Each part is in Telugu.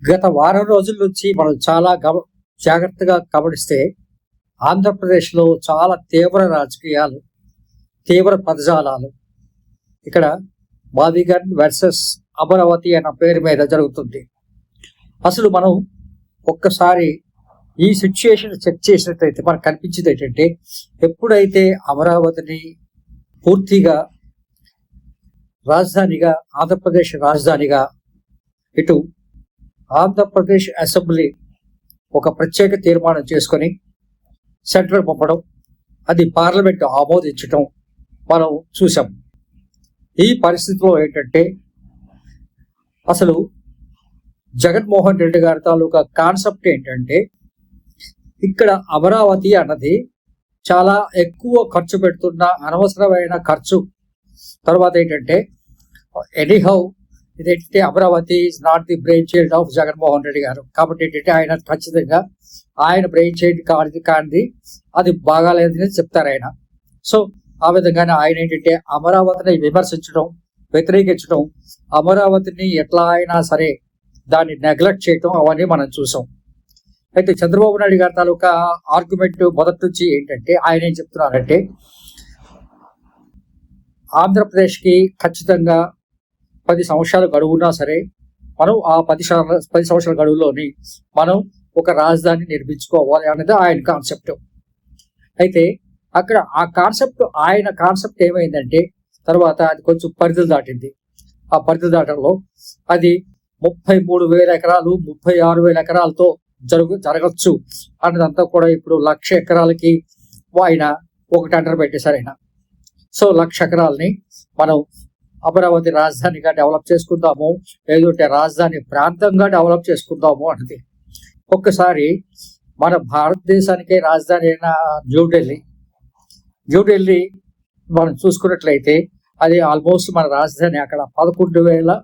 గత వారం రోజుల నుంచి మనం చాలా జాగ్రత్తగా గమనిస్తే ఆంధ్రప్రదేశ్లో చాలా తీవ్ర రాజకీయాలు, తీవ్ర పదజాలాలు ఇక్కడ బావిగన్ వర్సెస్ అమరావతి అన్న పేరు మీద జరుగుతుంది. అసలు మనం ఒక్కసారి ఈ సిచ్యుయేషన్ చెక్ చేసినట్లయితే మనకు కనిపించింది ఏంటంటే, ఎప్పుడైతే అమరావతిని పూర్తిగా రాజధానిగా, ఆంధ్రప్రదేశ్ రాజధానిగా ఇటు ఆంధ్రప్రదేశ్ అసెంబ్లీ ఒక ప్రత్యేక తీర్మానం చేసుకొని సెంట్రల్ పంపడం, అది పార్లమెంట్ ఆమోదించడం మనం చూసాం. ఈ పరిస్థితిలో ఏంటంటే, అసలు జగన్మోహన్ రెడ్డి గారి తాలూకా కాన్సెప్ట్ ఏంటంటే, ఇక్కడ అమరావతి అన్నది చాలా ఎక్కువ ఖర్చు పెడుతున్న అనవసరమైన ఖర్చు. తర్వాత ఏంటంటే, ఎనీహౌ ఇదేంటంటే Amaravati is not the brain child of Jaganmohan Reddy గారు. కాబట్టి ఏంటంటే ఆయన ఖచ్చితంగా ఆయన బ్రెయిన్ చైల్డ్ కానిది అది బాగాలేదని చెప్తారు ఆయన. సో ఆ విధంగానే ఆయన ఏంటంటే అమరావతిని విమర్శించడం, వ్యతిరేకించడం, అమరావతిని ఎట్లా అయినా సరే దాన్ని నెగ్లెక్ట్ చేయటం అవన్నీ మనం చూసాం. అయితే చంద్రబాబు నాయుడు గారి తాలూకా ఆర్గ్యుమెంట్ మొదటి నుంచి ఏంటంటే, ఆయన ఏం చెప్తున్నారంటే, ఆంధ్రప్రదేశ్కి ఖచ్చితంగా 10 సంవత్సరాల గడువున్నా సరే మనం ఆ 10 సంవత్సరాల గడువులోని మనం ఒక రాజధాని నిర్మించుకోవాలి అనేది ఆయన కాన్సెప్ట్. అయితే అక్కడ ఆయన కాన్సెప్ట్ ఏమైందంటే, తర్వాత అది కొంచెం పరిధులు దాటింది. ఆ పరిధులు దాటంలో అది 33,000 ఎకరాలు 36,000 ఎకరాలతో జరగచ్చు అన్నదంతా కూడా ఇప్పుడు 1,00,000 ఎకరాలకి ఆయన ఒక టెండర్ పెట్టేశారు ఆయన. సో 1,00,000 ఎకరాలని మనం అమరావతి రాజధానిగా డెవలప్ చేసుకుందాము, లేదంటే రాజధాని ప్రాంతంగా డెవలప్ చేసుకుందాము అన్నది. ఒక్కసారి మన భారతదేశానికే రాజధాని అయిన న్యూఢిల్లీ మనం చూసుకున్నట్లయితే అది ఆల్మోస్ట్ మన రాజధాని అక్కడ 11,000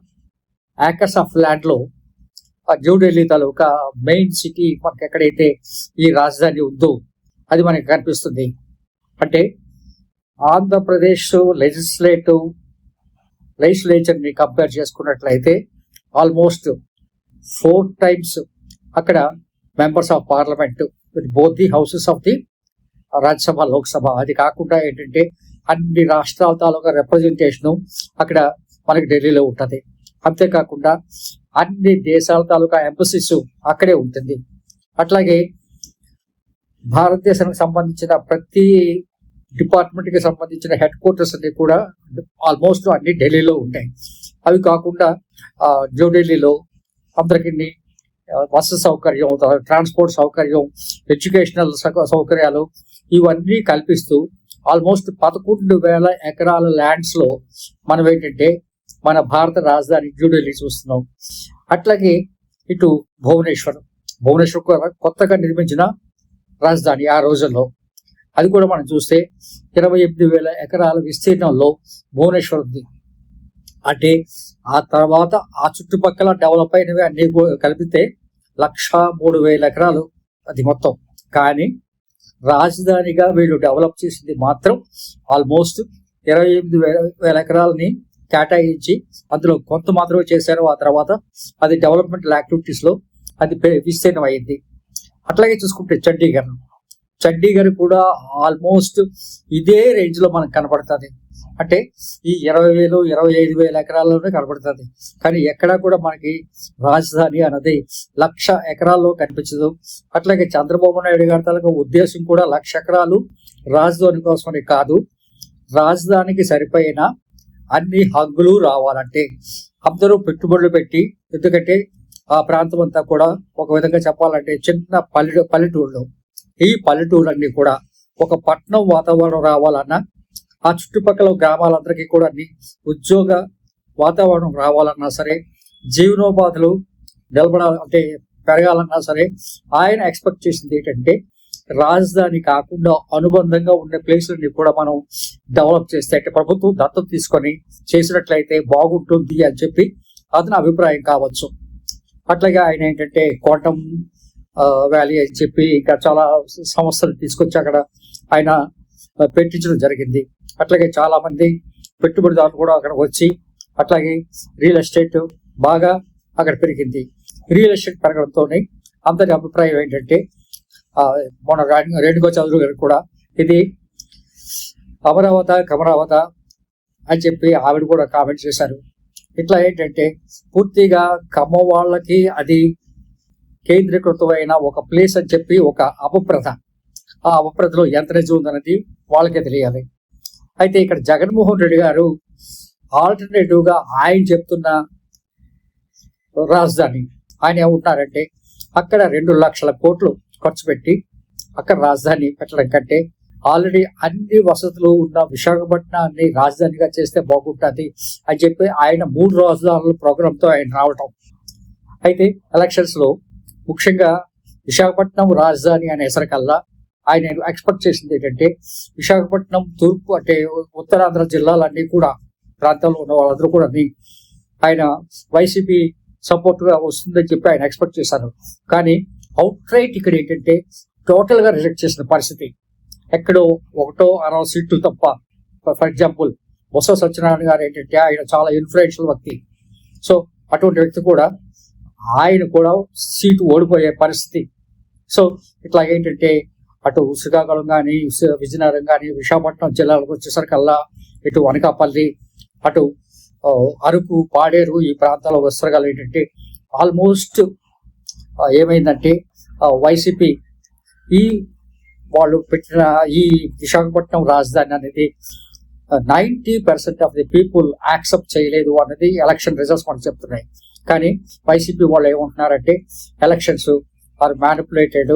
ఏకర్స్ ఆఫ్ ల్యాండ్ లో న్యూఢిల్లీ తాలూకా మెయిన్ సిటీ మనకి ఎక్కడైతే ఈ రాజధాని ఉందో అది మనకి కనిపిస్తుంది. అంటే ఆంధ్రప్రదేశ్ లెజిస్లేచర్ ని కంపేర్ చేసుకున్నట్లయితే ఆల్మోస్ట్ 4 times అక్కడ members of parliament both the houses of the Rajya Sabha, Lok Sabha. అది కాకుండా ఏంటంటే అన్ని రాష్ట్రాల తాలూకా రిప్రజెంటేషన్ అక్కడ మనకి ఢిల్లీలో ఉంటుంది. అంతేకాకుండా అన్ని దేశాల తాలూకా ఎంబసీస్ అక్కడే ఉంటుంది. అట్లాగే భారతదేశానికి సంబంధించిన ప్రతి డిపార్ట్మెంట్ కి సంబంధించిన హెడ్ క్వార్టర్స్ అన్ని కూడా ఆల్మోస్ట్ అన్ని ఢిల్లీలో ఉంటాయి. అవి కాకుండా న్యూఢిల్లీలో అందరికీ బస్సు సౌకర్యం, ట్రాన్స్పోర్ట్ సౌకర్యం, ఎడ్యుకేషనల్ సౌకర్యాలు ఇవన్నీ కల్పిస్తూ ఆల్మోస్ట్ 11,000 ఎకరాల ల్యాండ్స్ లో మనం ఏంటంటే మన భారత రాజధాని న్యూఢిల్లీ చూస్తున్నాం. అట్లాగే ఇటు భువనేశ్వర్ కొత్తగా నిర్మించిన రాజధాని ఆ రోజుల్లో అది కూడా మనం చూస్తే 28,000 ఎకరాల విస్తీర్ణంలో భువనేశ్వర్ ఉంది. అంటే ఆ తర్వాత ఆ చుట్టుపక్కల డెవలప్ అయినవి అన్ని కలిపితే 103,000 ఎకరాలు అది మొత్తం. కానీ రాజధానిగా వీళ్ళు డెవలప్ చేసింది మాత్రం ఆల్మోస్ట్ 28,000 ఎకరాలని కేటాయించి అందులో కొంత మాత్రమే చేశారు. ఆ తర్వాత అది డెవలప్మెంట్ యాక్టివిటీస్ లో అది విస్తీర్ణం అయింది. అట్లాగే చూసుకుంటే చండీగఢ్ కూడా ఆల్మోస్ట్ ఇదే రేంజ్ లో మనకు కనపడుతుంది. అంటే ఈ 20,000 25,000 ఎకరాల్లోనే కనపడుతుంది. కానీ ఎక్కడా కూడా మనకి రాజధాని అన్నది 1,00,000 ఎకరాల్లో కనిపించదు. అట్లాగే చంద్రబాబు నాయుడు గారి తాలూకా ఉద్దేశం కూడా 1,00,000 ఎకరాలు రాజధాని కోసమని కాదు, రాజధానికి సరిపోయిన అన్ని హంగులు రావాలంటే అందరూ పెట్టుబడులు పెట్టి, ఎందుకంటే ఆ ప్రాంతం అంతా కూడా ఒక విధంగా చెప్పాలంటే చిన్న పల్లెటూళ్ళు. ఈ పల్లెటూళ్ళన్నీ కూడా ఒక పట్టణం వాతావరణం రావాలన్నా, ఆ చుట్టుపక్కల గ్రామాలందరికీ కూడా ఉద్యోగ వాతావరణం రావాలన్నా సరే, జీవనోపాధులు నిలబడాలంటే పెరగాలన్నా సరే, ఆయన ఎక్స్పెక్ట్ చేసింది ఏంటంటే రాజధాని కాకుండా అనుబంధంగా ఉండే ప్లేసులన్నీ కూడా మనం డెవలప్ చేస్తే, అంటే ప్రభుత్వం దత్తత తీసుకొని చేసినట్లయితే బాగుంటుంది అని చెప్పి అతని అభిప్రాయం కావచ్చు. అట్లాగే ఆయన ఏంటంటే క్వాంటమ్ వ్యాలీ అని చెప్పి ఇంకా చాలా సంస్థలు తీసుకొచ్చి అక్కడ ఆయన పెట్టించడం జరిగింది. అట్లాగే చాలా మంది పెట్టుబడిదారులు కూడా అక్కడ వచ్చి అట్లాగే రియల్ ఎస్టేట్ బాగా అక్కడ పెరిగింది. రియల్ ఎస్టేట్ పెరగడంతోనే అందరి అభిప్రాయం ఏంటంటే, మన రేణుకా చౌదరి గారు కూడా ఇది అమరావత అని చెప్పి ఆవిడ కూడా కామెంట్ చేశారు. ఇట్లా ఏంటంటే పూర్తిగా ఖమ్మం వాళ్ళకి అది కేంద్రీకృతమైన ఒక ప్లేస్ అని చెప్పి ఒక అపప్రథ, ఆ అపప్రథలో ఎంత నిజం ఉందన్నది వాళ్ళకే తెలియాలి. అయితే ఇక్కడ జగన్మోహన్ రెడ్డి గారు ఆల్టర్నేటివ్ గా ఆయన చెప్తున్న రాజధాని, ఆయన ఏమంటున్నారంటే అక్కడ 2 లక్షల కోట్లు ఖర్చు పెట్టి అక్కడ రాజధాని పెట్టడం కంటే ఆల్రెడీ అన్ని వసతులు ఉన్న విశాఖపట్నాన్ని రాజధానిగా చేస్తే బాగుంటుంది అని చెప్పి ఆయన 3 రాజధానుల ప్రోగ్రాంతో ఆయన రావటం. అయితే ఎలక్షన్స్ లో ముఖ్యంగా విశాఖపట్నం రాజధాని అనే హెసరికల్లా ఆయన ఎక్స్పెక్ట్ చేసింది ఏంటంటే విశాఖపట్నం తూర్పు అంటే ఉత్తరాంధ్ర జిల్లాలన్నీ కూడా ప్రాంతాల్లో ఉన్న వాళ్ళందరూ కూడా ఆయన వైసీపీ సపోర్ట్ గా వస్తుందని చెప్పి ఆయన ఎక్స్పెక్ట్ చేశారు. కానీ అవుట్ రైట్ ఇక్కడ ఏంటంటే టోటల్ గా రిజెక్ట్ చేసిన పరిస్థితి. ఎక్కడో 1-6 సీట్లు తప్ప. ఫర్ ఎగ్జాంపుల్ బొత్స సత్యనారాయణ గారు ఏంటంటే ఆయన చాలా ఇన్ఫ్లుయెన్షియల్ వ్యక్తి. సో అటువంటి వ్యక్తి కూడా ఆయన కూడా సీటు ఓడిపోయే పరిస్థితి. సో ఇట్లా ఏంటంటే అటు శ్రీకాకుళం కానీ, విజయనగరం కానీ, విశాఖపట్నం జిల్లాలకు వచ్చేసరికల్లా ఇటు అనకాపల్లి, అటు అరకు, పాడేరు ఈ ప్రాంతాల వస్త్రగాలు ఏంటంటే ఆల్మోస్ట్ ఏమైందంటే వైసీపీ ఈ వాళ్ళు పెట్టిన ఈ విశాఖపట్నం రాజధాని అనేది 90% ఆఫ్ ది పీపుల్ యాక్సెప్ట్ చేయలేదు అన్నది ఎలక్షన్ రిజల్ట్స్ మనకు చెప్తున్నాయి. కానీ వైసీపీ వాళ్ళు ఏమంటున్నారంటే ఎలక్షన్స్ ఆర్ మ్యానిపులేటెడ్,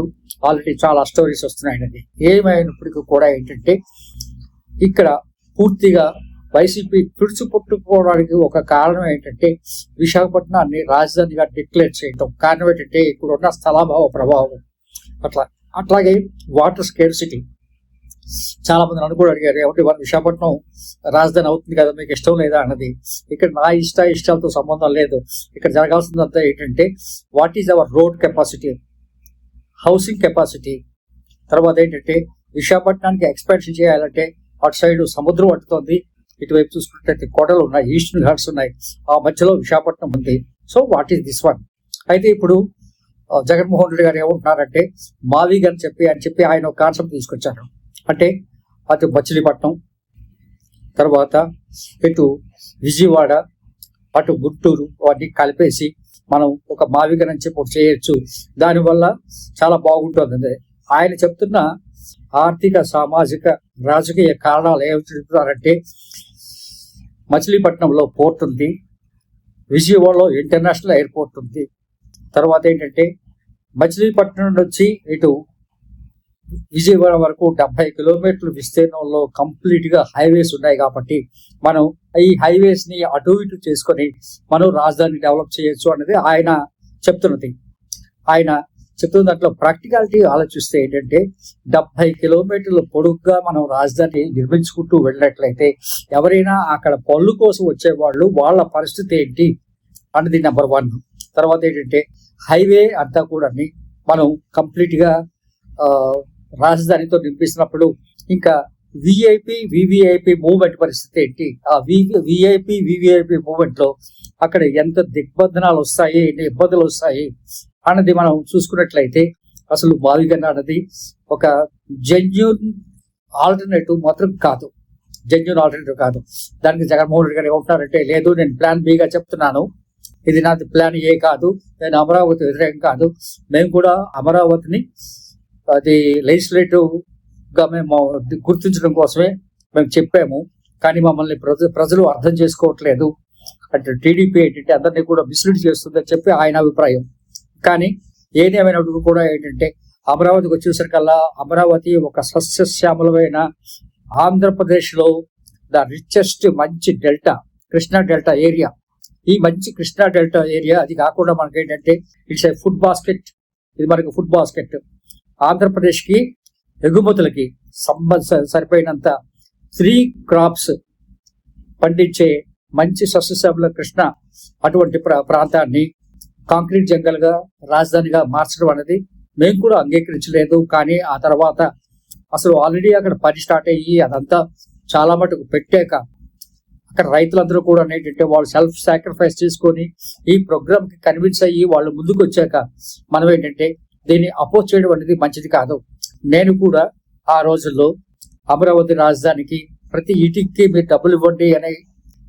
ఆల్రెడీ చాలా స్టోరీస్ వస్తున్నాయి. ఏమైనప్పటికీ కూడా ఏంటంటే ఇక్కడ పూర్తిగా వైసీపీ తుడిచిపుట్టుకోవడానికి ఒక కారణం ఏంటంటే విశాఖపట్నాన్ని రాజధానిగా డిక్లేర్ చేయటం. కారణం ఏంటంటే ఇక్కడ ఉన్న స్థలాభావ ప్రభావం. అట్లాగే వాటర్ స్కేర్సిటీ. చాలా మంది నన్ను కూడా అడిగారు, ఏమంటే విశాఖపట్నం రాజధాని అవుతుంది కదా, మీకు ఇష్టం లేదా అన్నది. ఇక్కడ నా ఇష్టాలతో సంబంధం లేదు. ఇక్కడ జరగాల్సిందంతా ఏంటంటే what is our road capacity, housing capacity. తర్వాత ఏంటంటే విశాఖపట్నానికి ఎక్స్పాన్షన్ చేయాలంటే అటు సైడ్ సముద్రం పట్టుతోంది, ఇటువైపు చూసుకుంటే కొండలు ఉన్నాయి, ఈస్టర్న్ ఘాట్స్ ఉన్నాయి, ఆ మధ్యలో విశాఖపట్నం ఉంది. So what is this one? అయితే ఇప్పుడు జగన్మోహన్ రెడ్డి గారు ఏమంటున్నారంటే మావిగ్ అని చెప్పి ఆయన ఒక కాన్సెప్ట్ తీసుకొచ్చారు. అంటే అటు మచిలీపట్నం, తర్వాత ఇటు విజయవాడ, అటు గుంటూరు వాటిని కలిపేసి మనం ఒక మావిగన్ అని చెప్పి చేయొచ్చు. దానివల్ల చాలా బాగుంటుంది. ఆయన చెప్తున్న ఆర్థిక, సామాజిక, రాజకీయ కారణాలు ఏమి చెప్తున్నారంటే మచిలీపట్నంలో పోర్ట్ ఉంది, విజయవాడలో ఇంటర్నేషనల్ ఎయిర్పోర్ట్ ఉంది. తర్వాత ఏంటంటే మచిలీపట్నం నుంచి ఇటు విజయవాడ వరకు 70 కిలోమీటర్ల విస్తీర్ణంలో కంప్లీట్ గా హైవేస్ ఉన్నాయి. కాబట్టి మనం ఈ హైవేస్ ని అటు ఇటు చేసుకొని మనం రాజధాని డెవలప్ చేయొచ్చు అనేది ఆయన చెప్తున్నది. ఆయన చెప్తున్న దాంట్లో ప్రాక్టికాలిటీ ఆలోచిస్తే ఏంటంటే 70 కిలోమీటర్ల పొడుగ్గా మనం రాజధాని నిర్మించుకుంటూ వెళ్ళినట్లయితే ఎవరైనా అక్కడ పనుల కోసం వచ్చేవాళ్ళు వాళ్ళ పరిస్థితి ఏంటి అన్నది నెంబర్ 1. తర్వాత ఏంటంటే హైవే అంతా కూడా మనం కంప్లీట్ గా రాజధానితో నిర్మిస్తున్నప్పుడు ఇంకా వివిఐపి మూవ్మెంట్ పరిస్థితి ఏంటి, ఆ వివిఐపి మూవ్మెంట్ లో అక్కడ ఎంత దిగ్బంధనాలు వస్తాయి, ఎన్ని ఇబ్బందులు వస్తాయి అన్నది మనం చూసుకున్నట్లయితే అసలు మావిగన్ అన్నది ఒక జెన్యూన్ ఆల్టర్నేటివ్ మాత్రం కాదు. దానికి జగన్మోహన్ రెడ్డి గారు ఏమంటున్నారంటే లేదు, నేను ప్లాన్ బిగా చెప్తున్నాను, ఇది నాది ప్లాన్ ఏ కాదు, నేను అమరావతి వ్యతిరేకం కాదు, మేము కూడా అమరావతిని అది లెజిస్లేటివ్ గా మేము గుర్తించడం కోసమే మేము చెప్పాము, కానీ మమ్మల్ని ప్రజలు అర్థం చేసుకోవట్లేదు అంటే టీడీపీ ఏంటంటే అందరినీ కూడా మిస్లీడ్ చేస్తుందని చెప్పి ఆయన అభిప్రాయం. కానీ ఏది ఏమైనప్పుడు కూడా ఏంటంటే అమరావతికి వచ్చేసరికల్లా అమరావతి ఒక సస్యశ్యామలమైన ఆంధ్రప్రదేశ్ లో ద రిచెస్ట్ మంచి డెల్టా, కృష్ణా డెల్టా ఏరియా. ఈ మంచి కృష్ణా డెల్టా ఏరియా, అది కాకుండా మనకి ఏంటంటే ఇట్స్ ఏ ఫుడ్ బాస్కెట్. ఇది మనకి ఫుడ్ బాస్కెట్. ఆంధ్రప్రదేశ్ కి ఎగుమతులకి సరిపోయినంత 3 క్రాప్స్ పండించే మంచి సస్యశ్యామల కృష్ణ అటువంటి ప్రాంతాన్ని కాంక్రీట్ జంగల్ గా రాజధానిగా మార్చడం అనేది మేము కూడా అంగీకరించలేదు. కానీ ఆ తర్వాత అసలు ఆల్రెడీ అక్కడ పని స్టార్ట్ అయ్యి అదంతా చాలా మటుకు పెట్టాక అక్కడ రైతులందరూ కూడా ఏంటంటే వాళ్ళు సెల్ఫ్ సాక్రిఫైస్ చేసుకొని ఈ ప్రోగ్రామ్ కి కన్విన్స్ అయ్యి వాళ్ళు ముందుకు వచ్చాక మనం ఏంటంటే దీన్ని అపోజ్ చేయడం అనేది మంచిది కాదు. నేను కూడా ఆ రోజుల్లో అమరావతి రాజధానికి ప్రతి ఇంటికి మీరు డబ్బులు ఇవ్వండి అని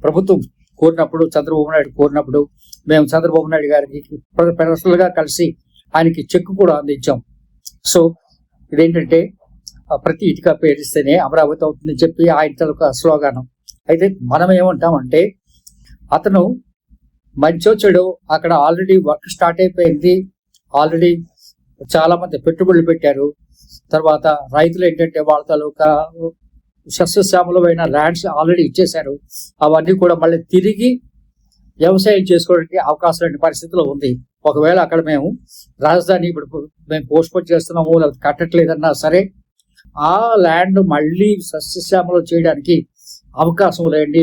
ప్రభుత్వం కోరినప్పుడు, చంద్రబాబు నాయుడు కోరినప్పుడు మేము చంద్రబాబు నాయుడు గారికి పర్సనల్ గా కలిసి ఆయనకి చెక్ కూడా అందించాం. సో ఇదేంటంటే ప్రతి ఇటుక పేరిస్తేనే అమరావతి అవుతుందని చెప్పి ఆయన తాలూకా స్లోగానం. అయితే మనం ఏమంటామంటే అతను మంచో చెడు అక్కడ ఆల్రెడీ వర్క్ స్టార్ట్ అయిపోయింది, ఆల్రెడీ చాలా మంది పెట్టుబడులు పెట్టారు. తర్వాత రైతులు ఏంటంటే వాళ్ళ తాలూకా సస్యశ్యామలమైన ల్యాండ్స్ ఆల్రెడీ ఇచ్చేశారు. అవన్నీ కూడా మళ్ళీ తిరిగి వ్యవసాయం చేసుకోవడానికి అవకాశం లేని పరిస్థితిలో ఉంది. ఒకవేళ అక్కడ మేము రాజధాని ఇప్పుడు మేము పోస్ట్పోన్ చేస్తున్నాము లేకపోతే కట్టట్లేదన్నా సరే ఆ ల్యాండ్ మళ్ళీ సస్యశ్యామలం చేయడానికి అవకాశం లేని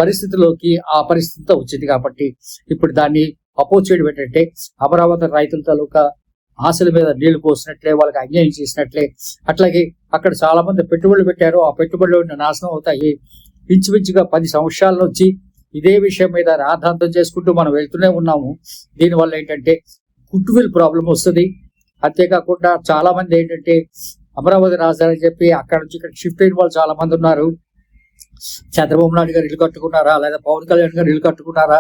పరిస్థితిలోకి ఆ పరిస్థితితో వచ్చింది. కాబట్టి ఇప్పుడు దాన్ని అపోజ్ చేయడం ఏంటంటే అమరావతి రైతుల తాలూకా ఆశల మీద నీళ్లు పోసినట్లే, వాళ్ళకి అన్యాయం చేసినట్లే. అట్లాగే అక్కడ చాలా మంది పెట్టుబడులు పెట్టారు, ఆ పెట్టుబడులు నాశనం అవుతాయి. ఇంచుమించుగా 10 సంవత్సరాల నుంచి ఇదే విషయం మీద రాద్ధాంతం చేసుకుంటూ మనం వెళ్తూనే ఉన్నాము. దీనివల్ల ఏంటంటే గుడ్విల్ ప్రాబ్లం వస్తుంది. అంతేకాకుండా చాలా మంది ఏంటంటే అమరావతి రాజధాని చెప్పి అక్కడ నుంచి ఇక్కడ షిఫ్ట్ అయిన వాళ్ళు చాలా మంది ఉన్నారు. చంద్రబాబు నాయుడు గారు ఇల్లు కట్టుకున్నారా, లేదా పవన్ కళ్యాణ్ గారు ఇల్లు కట్టుకున్నారా,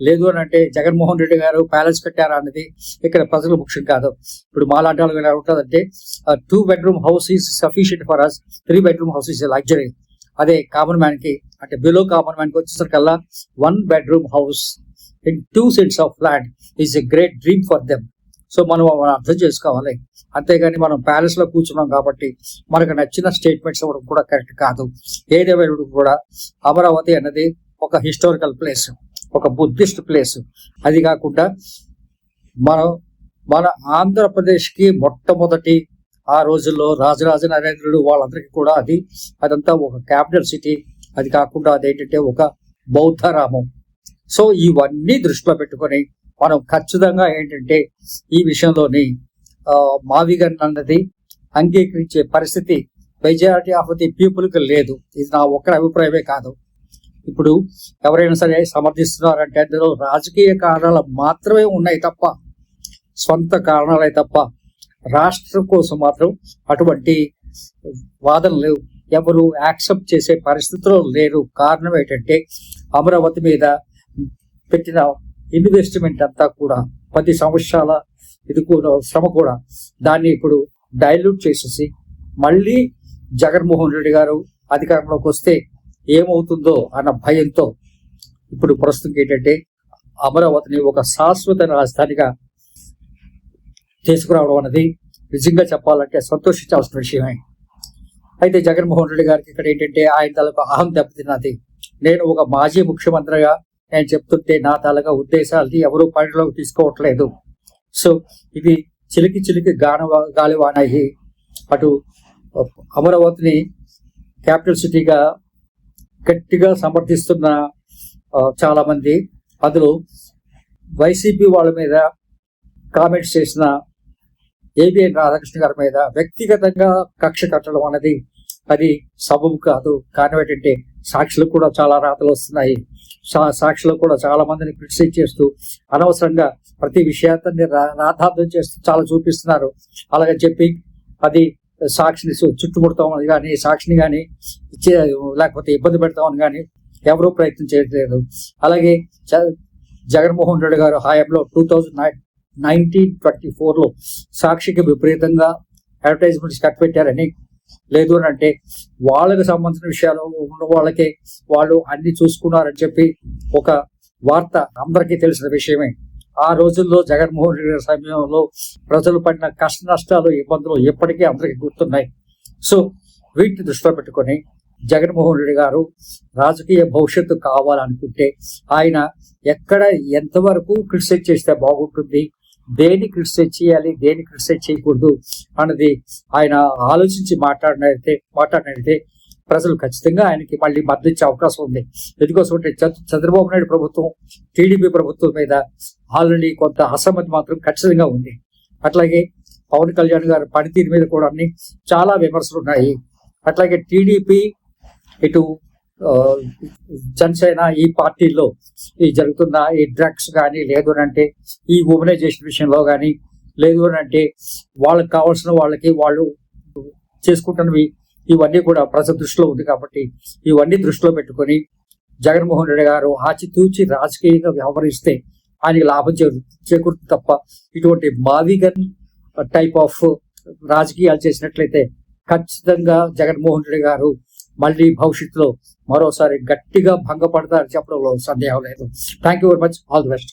లేదు అని అంటే జగన్మోహన్ రెడ్డి గారు ప్యాలెస్ కట్టారా అనేది ఇక్కడ ప్రజల ముఖ్యం కాదు. ఇప్పుడు మాలాంటి వాళ్ళు ఎలా ఉంటుందంటే 2 bedroom house is sufficient for us, 3 bedroom house is luxury. అదే కామన్ మ్యాన్ కి అంటే బిలో కామన్ మ్యాన్ కి వచ్చేసరికల్లా 1 bedroom house in 2 cents of land is a great dream for them. So మనం అర్థం చేసుకోవాలి. అంతేగాని మనం ప్యాలెస్ లో కూర్చున్నాం కాబట్టి మనకు నచ్చిన స్టేట్మెంట్స్ ఇవ్వడం కూడా కరెక్ట్ కాదు. ఏదేమైనా కూడా అమరావతి అన్నది ఒక హిస్టారికల్ ప్లేస్, ఒక బుద్ధిస్ట్ ప్లేస్. అది కాకుండా మన ఆంధ్రప్రదేశ్ కి మొట్టమొదటి ఆ రోజుల్లో రాజరాజ నరేంద్రుడు వాళ్ళందరికీ కూడా అదంతా ఒక క్యాపిటల్ సిటీ. అది కాకుండా అదేంటంటే ఒక బౌద్ధరామం. సో ఇవన్నీ దృష్టిలో పెట్టుకొని మనం ఖచ్చితంగా ఏంటంటే ఈ విషయంలోని మావిగన్ అన్నది అంగీకరించే పరిస్థితి మెజారిటీ ఆఫ్ ది పీపుల్ కి లేదు. ఇది నా ఒక్కరి అభిప్రాయమే కాదు. ఇప్పుడు ఎవరైనా సరే సమర్థిస్తున్నారంటే అందులో రాజకీయ కారణాలు మాత్రమే ఉన్నాయి తప్ప, స్వంత కారణాలే తప్ప రాష్ట్రం కోసం మాత్రం అటువంటి వాదన లేవు. ఎవరు యాక్సెప్ట్ చేసే పరిస్థితిలో లేరు. కారణం ఏంటంటే అమరావతి మీద పెట్టిన ఇన్వెస్ట్మెంట్ అంతా కూడా 10 సంవత్సరాల ఇది కూడా శ్రమ కూడా దాన్ని ఇప్పుడు డైల్యూట్ చేసేసి మళ్ళీ జగన్మోహన్ రెడ్డి గారు అధికారంలోకి వస్తే ఏమవుతుందో అన్న భయంతో ఇప్పుడు ప్రస్తుతం ఏంటంటే అమరావతిని ఒక శాశ్వత రాజధానిగా తీసుకురావడం అనేది నిజంగా చెప్పాలంటే సంతోషించాల్సిన విషయమే. అయితే జగన్మోహన్ రెడ్డి గారికి ఇక్కడ ఏంటంటే ఆయన తాలూకా అహం దెబ్బతిన్నది. నేను ఒక మాజీ ముఖ్యమంత్రిగా నేను చెప్తుంటే నా తాలూకా ఉద్దేశాలని ఎవరూ పరిగణలోకి తీసుకోవట్లేదు. సో ఇది చిలికి గాలివాన అయ్యి అటు అమరావతిని క్యాపిటల్ సిటీగా గట్టిగా సమర్థిస్తున్న చాలా మంది, అందులో వైసీపీ వాళ్ళ మీద కామెంట్స్ చేసిన ఏబిఎన్ రాధాకృష్ణ గారి మీద వ్యక్తిగతంగా కక్ష కట్టడం అనేది అది సబబు కాదు. కారణం ఏంటంటే సాక్షులకు కూడా చాలా రాతలు వస్తున్నాయి. సాక్షులు కూడా చాలా మందిని క్రిటిసైజ్ చేస్తూ అనవసరంగా ప్రతి విషయాన్ని రాధార్థం చేస్తూ చాలా చూపిస్తున్నారు. అలాగని చెప్పి అది సాక్షిని చుట్టుముడతామని కానీ సాక్షిని కానీ లేకపోతే ఇబ్బంది పెడతామని కానీ ఎవరూ ప్రయత్నం చేయట్లేదు. అలాగే జగన్మోహన్ రెడ్డి గారు హయాంలో 2019-24లో సాక్షికి విపరీతంగా అడ్వర్టైజ్మెంట్స్ కట్టిపెట్టారని, లేదు అని అంటే వాళ్ళకి సంబంధించిన విషయాలు ఉన్న వాళ్ళకే వాళ్ళు అన్ని చూసుకున్నారని చెప్పి ఒక వార్త అందరికీ తెలిసిన విషయమే. ఆ రోజుల్లో జగన్మోహన్ రెడ్డి గారి సమయంలో ప్రజలు పడిన కష్ట నష్టాలు, ఇబ్బందులు ఎప్పటికీ అందరికీ గుర్తున్నాయి. సో వీటిని దృష్టిలో పెట్టుకొని జగన్మోహన్ రెడ్డి గారు రాజకీయ భవిష్యత్తు కావాలనుకుంటే ఆయన ఎక్కడ ఎంతవరకు క్రిటిసైజ్ చేస్తే బాగుంటుంది, దేన్ని క్రిటిసైజ్ చేయాలి, దేన్ని క్రిటిసైజ్ చేయకూడదు అన్నది ఆయన ఆలోచించి మాట్లాడినైతే ప్రజలు ఖచ్చితంగా ఆయనకి మళ్ళీ మద్దతు ఇచ్చే అవకాశం ఉంది. ఎందుకోసం అంటే చంద్రబాబు నాయుడు ప్రభుత్వం, టీడీపీ ప్రభుత్వం మీద ఆల్రెడీ కొంత అసమ్మతి మాత్రం ఖచ్చితంగా ఉంది. అట్లాగే పవన్ కళ్యాణ్ గారి పనితీరు మీద కూడా చాలా విమర్శలు ఉన్నాయి. అట్లాగే టీడీపీ ఇటు జనసేన ఈ పార్టీలో ఈ జరుగుతున్న ఈ డ్రగ్స్ కానీ, లేదు అని అంటే ఈ ఉమనైజేషన్ విషయంలో కానీ, లేదు అని అంటే వాళ్ళకి కావాల్సిన వాళ్ళకి వాళ్ళు చేసుకుంటున్నవి ఇవన్నీ కూడా ప్రజల దృష్టిలో ఉంది. కాబట్టి ఇవన్నీ దృష్టిలో పెట్టుకొని జగన్మోహన్ రెడ్డి గారు ఆచితూచి రాజకీయంగా వ్యవహరిస్తే ఆయనకి లాభం చేకూరుతుంది తప్ప ఇటువంటి మావిగన్ టైప్ ఆఫ్ రాజకీయాలు చేసినట్లయితే ఖచ్చితంగా జగన్మోహన్ రెడ్డి గారు మళ్ళీ భవిష్యత్తులో మరోసారి గట్టిగా భంగపడతారని చెప్పడంలో సందేహం లేదు. Thank you very much. All the best.